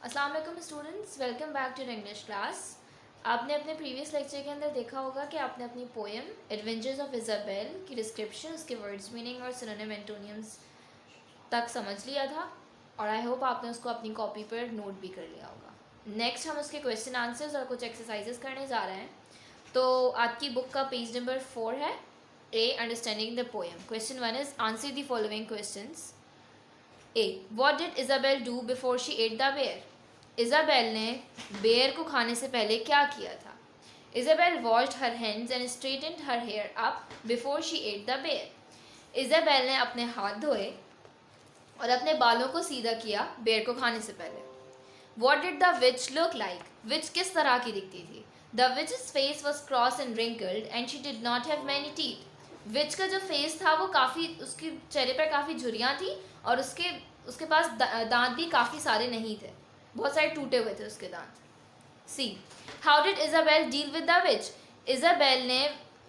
अस्सलाम वालेकुम students, welcome back to English class. आपने अपने प्रीवियस लेक्चर के अंदर देखा होगा कि आपने अपनी पोएम एडवेंचर्स ऑफ इज़ाबेल की डिस्क्रिप्शन, उसके वर्ड्स मीनिंग और सिनोनिम एंटोनियम्स तक समझ लिया था और आई होप आपने उसको अपनी कॉपी पर नोट भी कर लिया होगा। नेक्स्ट हम उसके क्वेश्चन आंसर्स और कुछ एक्सरसाइजेस करने जा रहे हैं। तो आपकी बुक का पेज नंबर 4 है, A understanding the poem. Question 1 is answer the following questions. A, what did Isabel do before she ate the bear? Isabel ने बेयर को खाने से पहले क्या किया था? Isabel washed her hands and straightened her hair up before she ate the bear. Isabel ने अपने हाथ धोए और अपने बालों को सीधा किया बेयर को खाने से पहले। What did the witch look like? विच किस तरह की दिखती थी? The witch's face was cross and wrinkled and she did not have many teeth. विच का जो फेस था वो काफ़ी, उसके चेहरे पर काफ़ी झुर्रियाँ थी और उसके पास दांत भी काफ़ी सारे नहीं थे, बहुत सारे टूटे हुए थे उसके दांत। C, how did Isabel deal with the witch? Isabel ने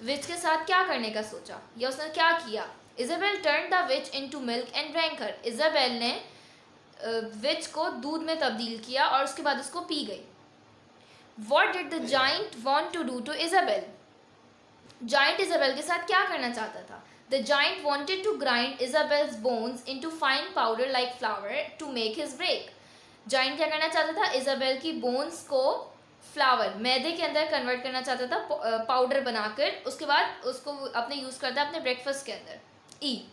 विच के साथ क्या करने का सोचा या उसने क्या किया? Isabel turn the which into milk and drank her. Isabel ने विच को दूध में तब्दील किया और उसके बाद उसको पी गई। What did the giant want to do to Isabel? Giant Isabel के साथ क्या करना चाहता था? The giant wanted to grind Isabel's bones into fine powder like flour to make his bread. Giant क्या करना चाहता था? इज़ाबेल की बोन्स को फ्लावर, मैदे के अंदर कन्वर्ट करना चाहता था, पाउडर बनाकर, उसके बाद उसको अपने यूज़ करता अपने ब्रेकफास्ट के अंदर। E,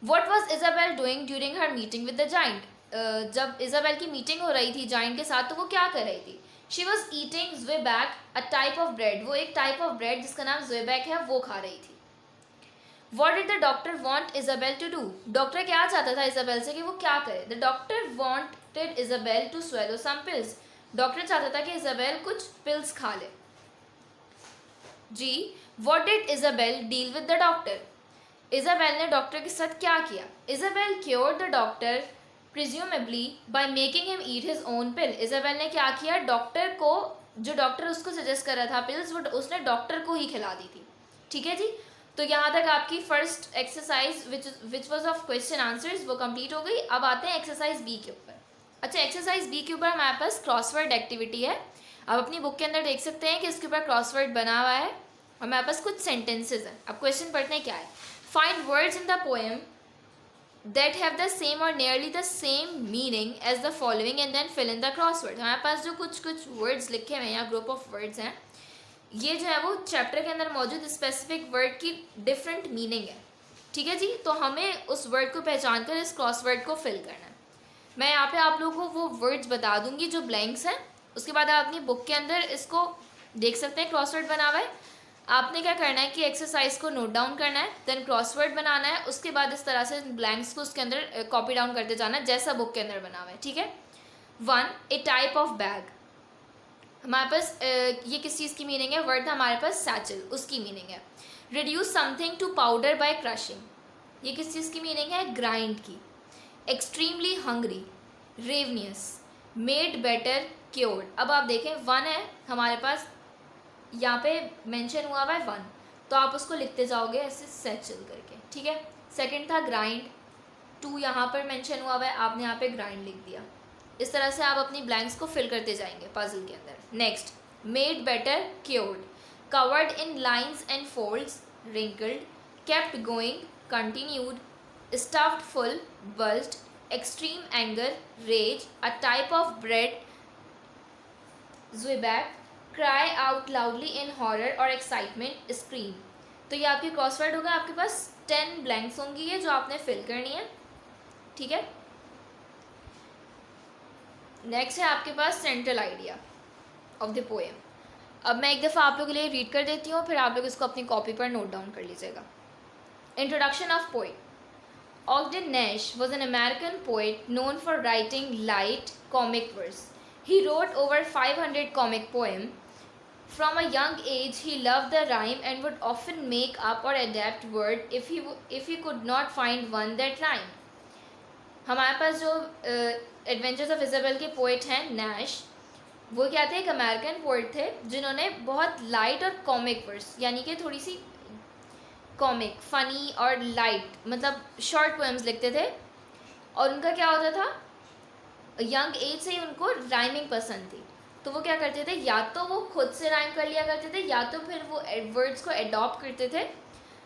what was Isabel doing during her meeting with the giant? जब इज़ाबेल की मीटिंग हो रही थी जाइंट के साथ, तो वो क्या कर रही थी? She was eating zwieback, a type of bread. वो एक टाइप ऑफ ब्रेड जिसका नाम ज़्वेबैक है, वो खा रही थी। What did the doctor want Isabel to do? Doctor क्या चाहता था इज़ाबेल से कि वो क्या करे? The doctor wanted Isabel to swallow some pills. Doctor चाहता था कि इज़ाबेल कुछ पिल्स खा ले। G, what did Isabel deal with the doctor? Isabel ने डॉक्टर के साथ क्या किया? Isabel cured the doctor presumably by making him eat his own pill. Isabel ने क्या किया? डॉक्टर को, जो डॉक्टर उसको सजेस्ट कर रहा था पिल्स, वो उसने डॉक्टर को ही खिला दी थी। ठीक है जी, तो यहाँ तक आपकी first exercise which was of question answers वो कंप्लीट हो गई। अब आते हैं एक्सरसाइज बी के ऊपर। अच्छा, एक्सरसाइज बी के ऊपर हमारे पास क्रॉसवर्ड एक्टिविटी है। आप अपनी बुक के अंदर देख सकते हैं कि इसके ऊपर क्रॉसवर्ड बना हुआ है और हमारे पास कुछ सेंटेंसेज हैं। अब क्वेश्चन पढ़ते हैं क्या है। Find words in the poem that have the same or nearly the same meaning as the following and then fill in the crossword। हमारे पास जो कुछ वर्ड्स लिखे हुए हैं या ग्रुप ऑफ वर्ड्स हैं, ये जो है वो चैप्टर के अंदर मौजूद स्पेसिफिक वर्ड की डिफरेंट मीनिंग है। ठीक है जी, तो हमें उस वर्ड को पहचान कर इस क्रॉसवर्ड को फिल करना है। मैं यहाँ पे आप लोगों को वो वर्ड्स बता दूंगी जो ब्लैंक्स हैं, उसके बाद आप अपनी बुक के अंदर इसको देख सकते हैं क्रॉसवर्ड बना हुआ है। आपने क्या करना है कि एक्सरसाइज को नोट डाउन करना है, देन क्रॉसवर्ड बनाना है, उसके बाद इस तरह से ब्लैंक्स को उसके अंदर कॉपी डाउन करते जाना है जैसा बुक के अंदर बना हुआ है। ठीक है। 1, ए टाइप ऑफ बैग। हमारे पास ये किस चीज़ की मीनिंग है? वर्ड था हमारे पास सैचल, उसकी मीनिंग है। Reduce something to powder by crushing, ये किस चीज़ की मीनिंग है? ग्राइंड की। Extremely hungry, ravenous, made better, cured. अब आप देखें 1 है हमारे पास, यहाँ पे मेंशन हुआ हुआ है 1, तो आप उसको लिखते जाओगे ऐसे सैचल करके। ठीक है। सेकंड था ग्राइंड, 2 यहाँ पर मेंशन हुआ हुआ है, आपने यहाँ पे ग्राइंड लिख दिया। इस तरह से आप अपनी ब्लैंक्स को फिल करते जाएंगे पजल के अंदर। Next, made better, cured, covered in lines and folds, wrinkled, kept going, continued, stuffed full, bulged, extreme anger, rage, a type of bread, zwieback, cry out loudly in horror और excitement, scream. तो ये आपकी crossword होगा। आपके पास 10 blanks होंगी ये जो आपने फिल करनी है। ठीक है। नेक्स्ट है आपके पास central idea of the poem. अब मैं एक दफ़ा आप लोगों के लिए रीड कर देती हूँ, फिर आप लोग इसको अपनी कॉपी पर नोट डाउन कर लीजिएगा। Introduction of poet. Ogden Nash was an American poet known for writing light comic verse. He wrote over 500 comic poems. From a young age, he loved the rhyme and would often make up or adapt word if he could not find one that rhymed. हमारे पास जो adventures of Isabel के poet हैं Nash, वो क्या थे? एक American poet थे जिन्होंने बहुत लाइट और कॉमिक वर्स, यानी कि थोड़ी सी कॉमिक, फ़नी और लाइट, मतलब शॉर्ट पोएम्स लिखते थे। और उनका क्या होता था? यंग एज से ही उनको राइमिंग पसंद थी, तो वो क्या करते थे, या तो वो खुद से राइम कर लिया करते थे या तो फिर वो वर्ड्स को एडॉप्ट करते थे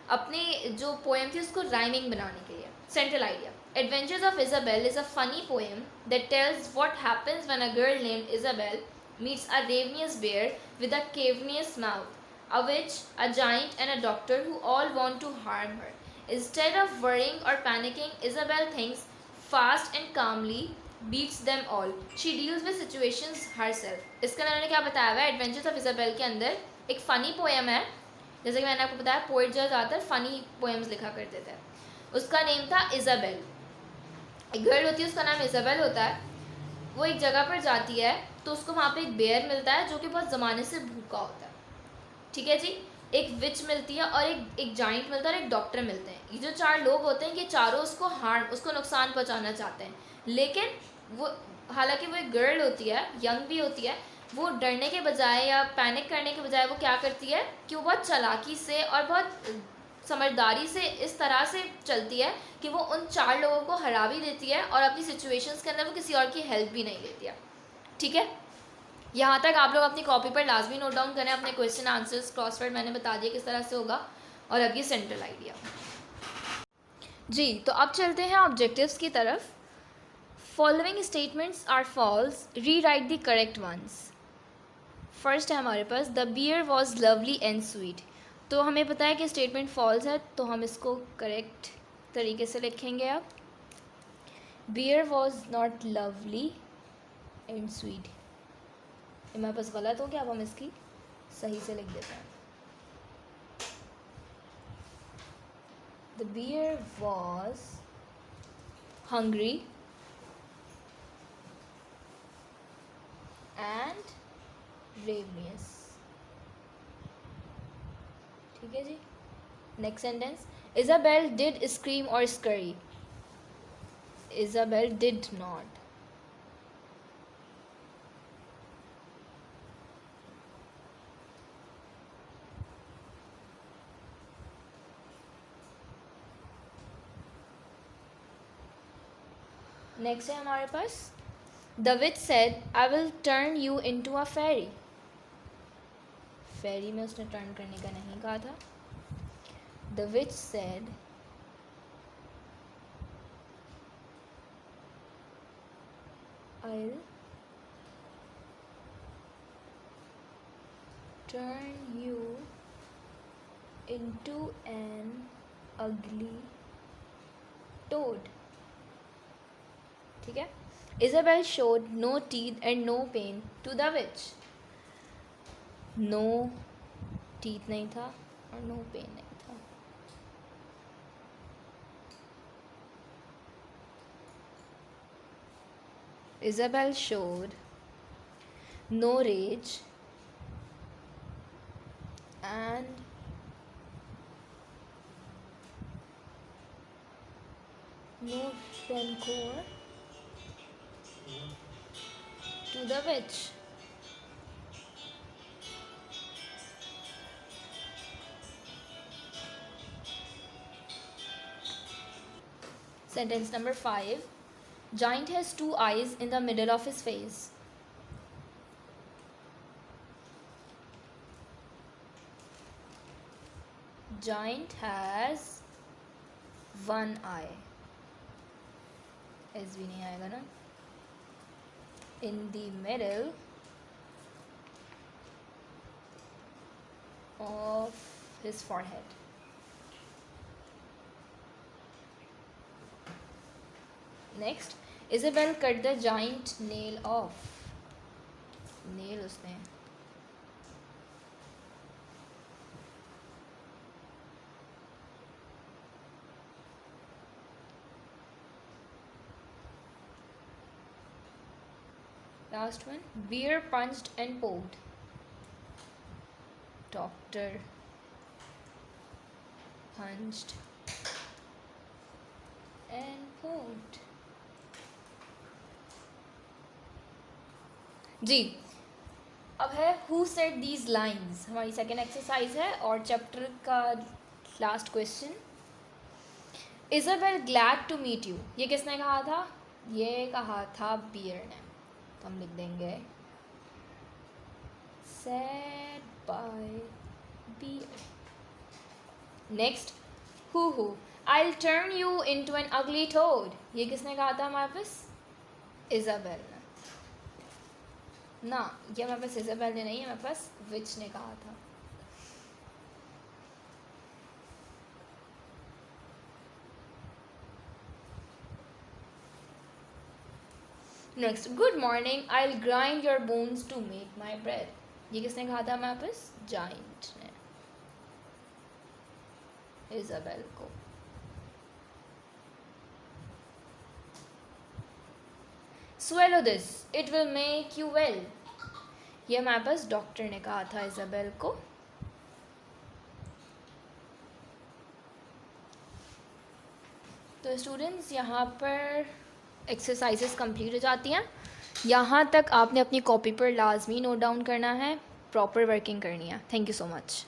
अपनी जो पोएम थी उसको राइमिंग बनाने के लिए. Central idea. Adventures of Isabel is a funny poem that tells what happens when a girl named Isabel meets a ravenous bear with a cavernous mouth, a witch, a giant, and a doctor who all want to harm her. Instead of worrying or panicking, Isabel thinks fast and calmly beats them all. She deals with situations herself. इसके अंदर उन्होंने क्या बताया हुआ है, adventures of Isabel के अंदर एक फ़नी पोएम है. जैसे कि मैंने आपको बताया, पोइट जो ज़्यादातर फ़नी पोएम्स लिखा करते थे. उसका नेम था इजाबेल. एक गर्ल होती है, उसका नाम इजाबेल होता है. वो एक जगह पर जाती है तो उसको वहाँ पे एक बेयर मिलता है जो कि बहुत ज़माने से भूखा होता है. ठीक है जी. एक विच मिलती है और एक जाइंट मिलता है और एक डॉक्टर मिलते हैं. ये जो 4 लोग होते हैं ये चारों उसको नुकसान पहुँचाना चाहते हैं. लेकिन वो, हालांकि वो एक गर्ल होती है, यंग भी होती है, वो डरने के बजाय या पैनिक करने के बजाय वो क्या करती है कि वो बहुत चालाकी से और बहुत समझदारी से इस तरह से चलती है कि वो उन 4 लोगों को हरा भी देती है और अपनी सिचुएशंस के अंदर वो किसी और की हेल्प भी नहीं लेती है. ठीक है. यहाँ तक आप लोग अपनी कॉपी पर लाजमी नोट डाउन करें अपने क्वेश्चन आंसर्स. क्रॉसवर्ड मैंने बता दिया किस तरह से होगा. और अब ये सेंट्रल आइडिया. जी, तो अब चलते हैं ऑब्जेक्टिव्स की तरफ. Following statements are false, rewrite the correct ones. First है हमारे पास, the bear was lovely and sweet. तो हमें पता है कि स्टेटमेंट फॉल्स है, तो हम इसको करेक्ट तरीके से लिखेंगे. अब bear was not lovely and sweet, ये हमारे पास गलत हो गया. अब हम इसकी सही से लिख देते हैं. The bear was hungry and ravenous. ठीक है जी. Next sentence, Isabel did scream or scurry. Isabel did not. Next है हमारे पास, the witch said I will turn you into a fairy. Fairy में उसने टर्न करने का नहीं कहा था. The witch said I'll turn you into an ugly toad. ठीक है. Isabel showed no teeth and no pain to the witch. No teeth नहीं था और no pain नहीं था. Isabel showed no rage and no rancor to the witch. Sentence number 5. Giant has 2 eyes in the middle of his face. Giant has 1 eye. ऐस भी नहीं आएगा ना. In the middle of his forehead. Next, Isabel cut the giant nail off. Nail उसने last one, bear punched and poked. Doctor punched and poked. जी, अब है who said these lines. हमारी सेकेंड एक्सरसाइज है और चैप्टर का last question. Isabel glad to meet you, ये किसने कहा था? ये कहा था बियर ने, तो हम लिख देंगे said by beer. Next, who I'll turn you into an ugly toad. ये किसने कहा था हमारे पास? इजाबेल ने ना, ये हमारे पास इजाबेल ने नहीं, हमारे पास विच ने कहा था. Next, good morning I'll grind your bones to make my bread. ये किसने कहा था हमारे पास? जाइंट ने, इजाबेल को. Swallow this, it will make you well. ये हमारे पास डॉक्टर ने कहा था इजाबेल को. तो स्टूडेंट्स, यहाँ पर एक्सरसाइजेस कंप्लीट हो जाती हैं. यहाँ तक आपने अपनी कॉपी पर लाजमी नोट डाउन करना है, प्रॉपर वर्किंग करनी है. Thank you so much.